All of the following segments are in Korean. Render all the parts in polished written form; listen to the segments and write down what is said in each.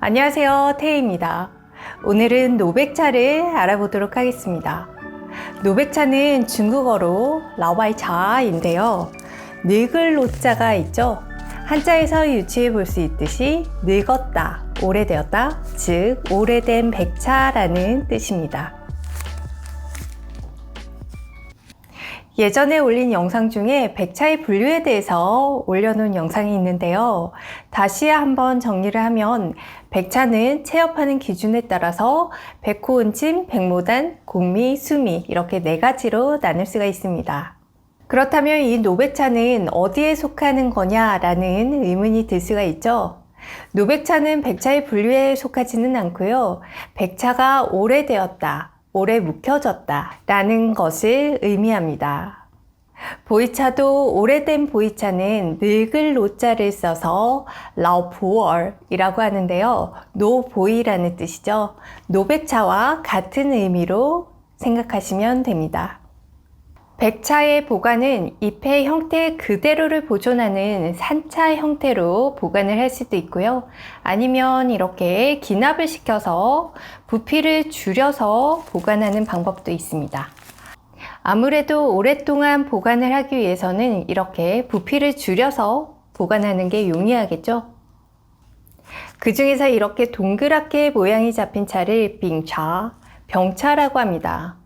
안녕하세요, 태희입니다. 오늘은 노백차를 알아보도록 하겠습니다. 노백차는 중국어로 라와이차인데요. 늙을 노자가 있죠. 한자에서 유추해 볼 수 있듯이 늙었다, 오래되었다, 즉 오래된 백차라는 뜻입니다. 예전에 올린 영상 중에 백차의 분류에 대해서 올려놓은 영상이 있는데요. 다시 한번 정리를 하면 백차는 체업하는 기준에 따라서 백호운침, 백모단, 공미, 수미 이렇게 네 가지로 나눌 수가 있습니다. 그렇다면 이 노백차는 어디에 속하는 거냐라는 의문이 들 수가 있죠. 노백차는 백차의 분류에 속하지는 않고요. 백차가 오래되었다, 오래 묵혀졌다 라는 것을 의미합니다. 보이차도 오래된 보이차는 늙을 노자를 써서 라오보얼이라고 하는데요. 노보이라는 뜻이죠. 노백차와 같은 의미로 생각하시면 됩니다. 백차의 보관은 잎의 형태 그대로를 보존하는 산차 형태로 보관을 할 수도 있고요. 아니면 이렇게 기납을 시켜서 부피를 줄여서 보관하는 방법도 있습니다. 아무래도 오랫동안 보관을 하기 위해서는 이렇게 부피를 줄여서 보관하는 게 용이하겠죠. 그 중에서 이렇게 동그랗게 모양이 잡힌 차를 빙차, 병차라고 합니다.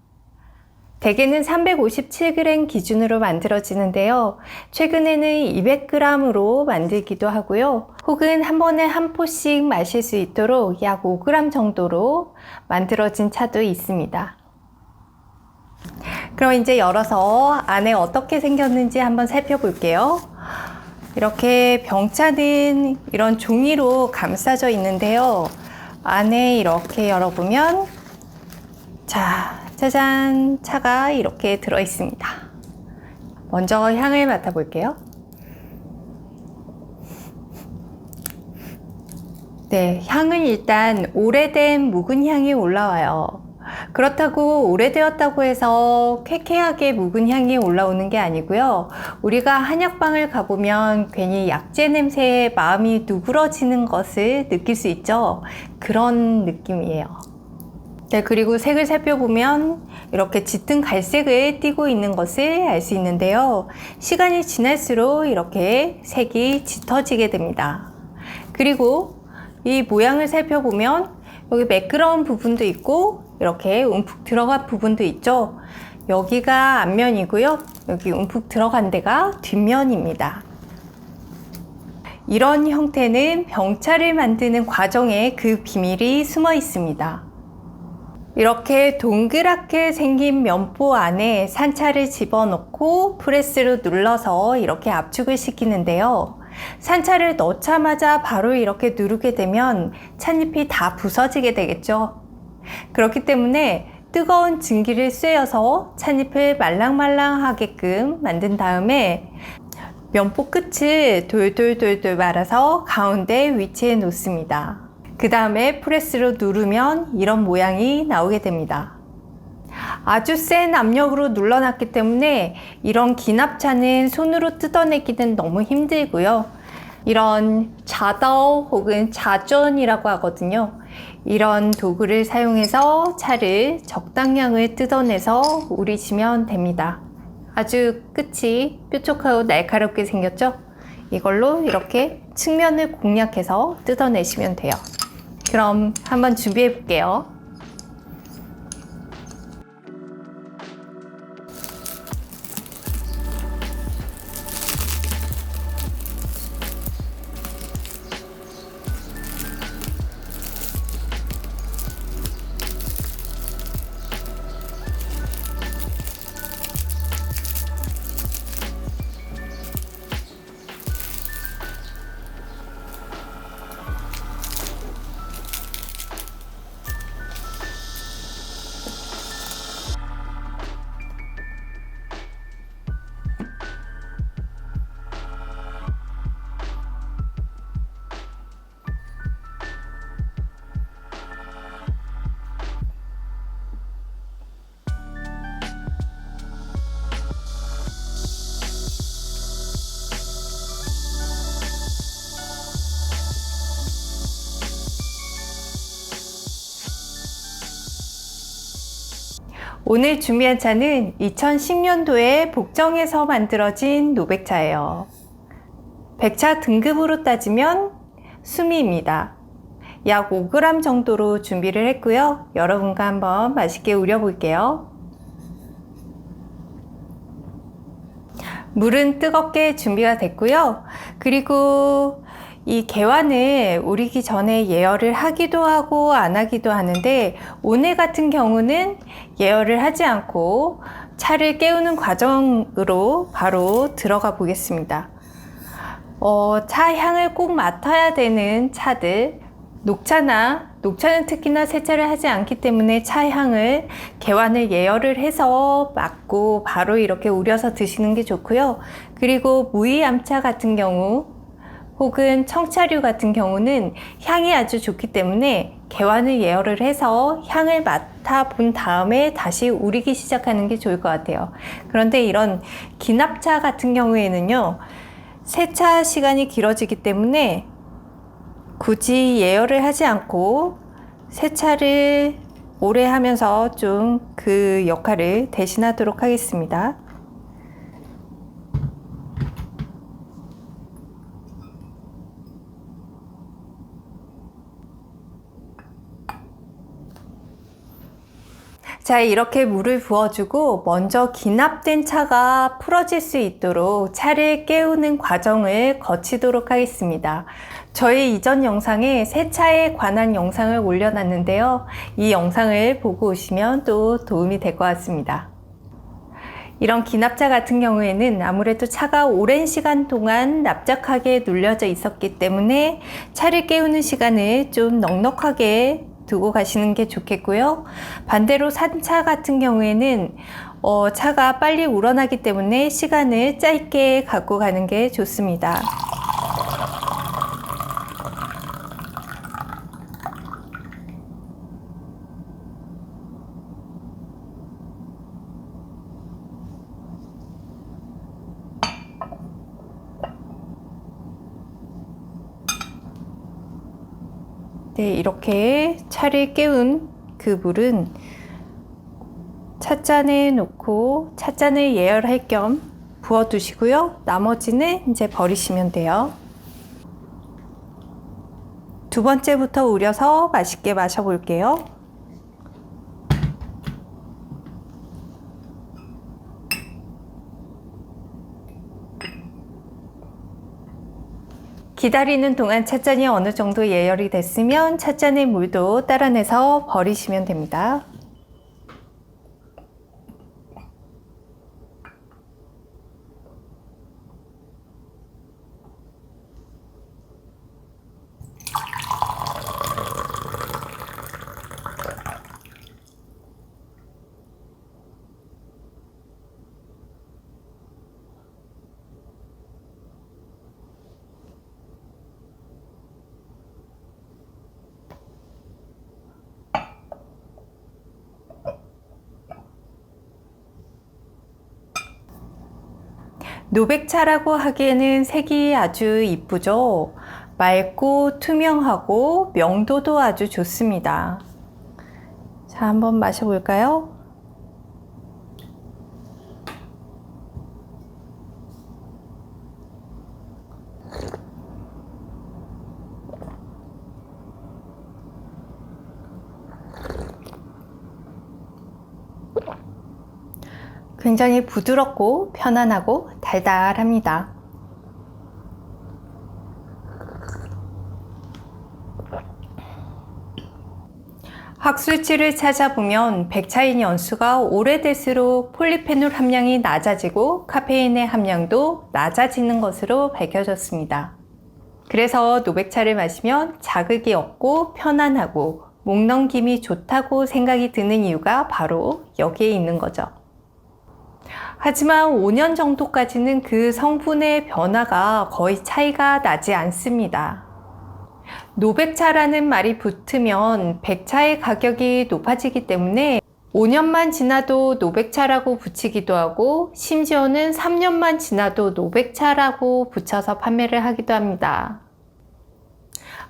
대개는 357g 기준으로 만들어지는데요. 최근에는 200g으로 만들기도 하고요. 혹은 한 번에 한 포씩 마실 수 있도록 약 5g 정도로 만들어진 차도 있습니다. 그럼 이제 열어서 안에 어떻게 생겼는지 한번 살펴볼게요. 이렇게 병차는 이런 종이로 감싸져 있는데요. 안에 이렇게 열어보면 짜잔! 차가 이렇게 들어 있습니다. 먼저 향을 맡아볼게요. 네, 향은 일단 오래된 묵은 향이 올라와요. 그렇다고 오래되었다고 해서 쾌쾌하게 묵은 향이 올라오는 게 아니고요. 우리가 한약방을 가보면 괜히 약재 냄새에 마음이 누그러지는 것을 느낄 수 있죠. 그런 느낌이에요. 네, 그리고 색을 살펴보면 이렇게 짙은 갈색을 띠고 있는 것을 알 수 있는데요. 시간이 지날수록 이렇게 색이 짙어지게 됩니다. 그리고 이 모양을 살펴보면 여기 매끄러운 부분도 있고 이렇게 움푹 들어간 부분도 있죠. 여기가 앞면이고요. 여기 움푹 들어간 데가 뒷면입니다. 이런 형태는 병차를 만드는 과정에 그 비밀이 숨어 있습니다. 이렇게 동그랗게 생긴 면보 안에 산차를 집어넣고 프레스로 눌러서 이렇게 압축을 시키는데요. 산차를 넣자마자 바로 이렇게 누르게 되면 찻잎이 다 부서지게 되겠죠. 그렇기 때문에 뜨거운 증기를 쐬어서 찻잎을 말랑말랑하게끔 만든 다음에 면보 끝을 돌돌돌돌 말아서 가운데 위치해 놓습니다. 그 다음에 프레스로 누르면 이런 모양이 나오게 됩니다. 아주 센 압력으로 눌러놨기 때문에 이런 기납차는 손으로 뜯어내기는 너무 힘들고요. 이런 자더 혹은 자존이라고 하거든요. 이런 도구를 사용해서 차를 적당량을 뜯어내서 우리시면 됩니다. 아주 끝이 뾰족하고 날카롭게 생겼죠? 이걸로 이렇게 측면을 공략해서 뜯어내시면 돼요. 그럼 한번 준비해 볼게요. 오늘 준비한 차는 2010년도에 복정에서 만들어진 노백차예요. 백차 등급으로 따지면 수미입니다. 약 5g 정도로 준비를 했고요. 여러분과 한번 맛있게 우려 볼게요. 물은 뜨겁게 준비가 됐고요. 그리고 이 개완을 우리기 전에 예열을 하기도 하고 안 하기도 하는데, 오늘 같은 경우는 예열을 하지 않고 차를 깨우는 과정으로 바로 들어가 보겠습니다. 차 향을 꼭 맡아야 되는 차들, 녹차는 특히나 세차를 하지 않기 때문에 차 향을 개완을 예열을 해서 맡고 바로 이렇게 우려서 드시는 게 좋고요. 그리고 무이암차 같은 경우 혹은 청차류 같은 경우는 향이 아주 좋기 때문에 개완을 예열을 해서 향을 맡아 본 다음에 다시 우리기 시작하는 게 좋을 것 같아요. 그런데 이런 기납차 같은 경우에는요, 세차 시간이 길어지기 때문에 굳이 예열을 하지 않고 세차를 오래 하면서 좀 그 역할을 대신하도록 하겠습니다. 자, 이렇게 물을 부어주고 먼저 기납된 차가 풀어질 수 있도록 차를 깨우는 과정을 거치도록 하겠습니다. 저희 이전 영상에 세차에 관한 영상을 올려놨는데요. 이 영상을 보고 오시면 또 도움이 될 것 같습니다. 이런 기납차 같은 경우에는 아무래도 차가 오랜 시간 동안 납작하게 눌려져 있었기 때문에 차를 깨우는 시간을 좀 넉넉하게 두고 가시는 게 좋겠고요. 반대로 산차 같은 경우에는 차가 빨리 우러나기 때문에 시간을 짧게 갖고 가는 게 좋습니다. 네, 이렇게 차를 깨운 그 물은 찻잔에 놓고 찻잔을 예열할 겸 부어 두시고요. 나머지는 이제 버리시면 돼요. 두 번째부터 우려서 맛있게 마셔 볼게요. 기다리는 동안 찻잔이 어느 정도 예열이 됐으면 찻잔의 물도 따라내서 버리시면 됩니다. 노백차라고 하기에는 색이 아주 이쁘죠. 맑고 투명하고 명도도 아주 좋습니다. 자, 한번 마셔볼까요? 굉장히 부드럽고 편안하고 달달합니다. 학술지를 찾아보면 백차인 연수가 오래될수록 폴리페놀 함량이 낮아지고 카페인의 함량도 낮아지는 것으로 밝혀졌습니다. 그래서 노백차를 마시면 자극이 없고 편안하고 목 넘김이 좋다고 생각이 드는 이유가 바로 여기에 있는 거죠. 하지만 5년 정도까지는 그 성분의 변화가 거의 차이가 나지 않습니다. 노백차라는 말이 붙으면 백차의 가격이 높아지기 때문에 5년만 지나도 노백차라고 붙이기도 하고 심지어는 3년만 지나도 노백차라고 붙여서 판매를 하기도 합니다.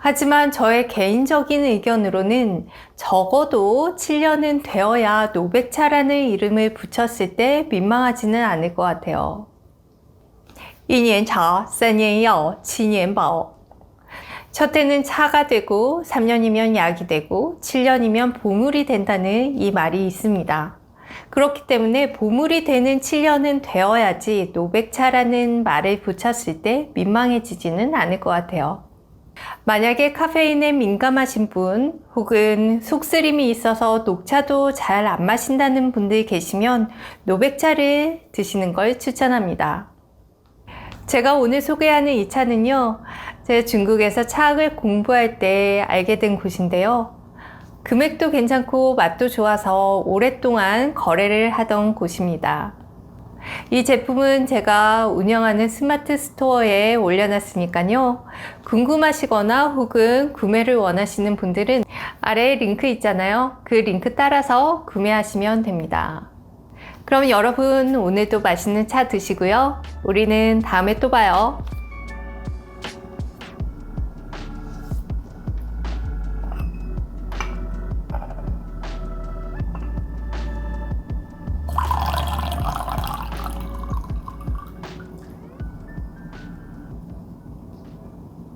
하지만 저의 개인적인 의견으로는 적어도 7년은 되어야 노백차라는 이름을 붙였을 때 민망하지는 않을 것 같아요. 1年茶, 3年药, 7年保. 첫 해는 차가 되고 3년이면 약이 되고 7년이면 보물이 된다는 이 말이 있습니다. 그렇기 때문에 보물이 되는 7년은 되어야지 노백차라는 말을 붙였을 때 민망해지지는 않을 것 같아요. 만약에 카페인에 민감하신 분 혹은 속쓰림이 있어서 녹차도 잘 안 마신다는 분들 계시면 노백차를 드시는 걸 추천합니다. 제가 오늘 소개하는 이 차는요, 제가 중국에서 차학을 공부할 때 알게 된 곳인데요. 금액도 괜찮고 맛도 좋아서 오랫동안 거래를 하던 곳입니다. 이 제품은 제가 운영하는 스마트 스토어에 올려놨으니까요. 궁금하시거나 혹은 구매를 원하시는 분들은 아래에 링크 있잖아요. 그 링크 따라서 구매하시면 됩니다. 그럼 여러분 오늘도 맛있는 차 드시고요. 우리는 다음에 또 봐요.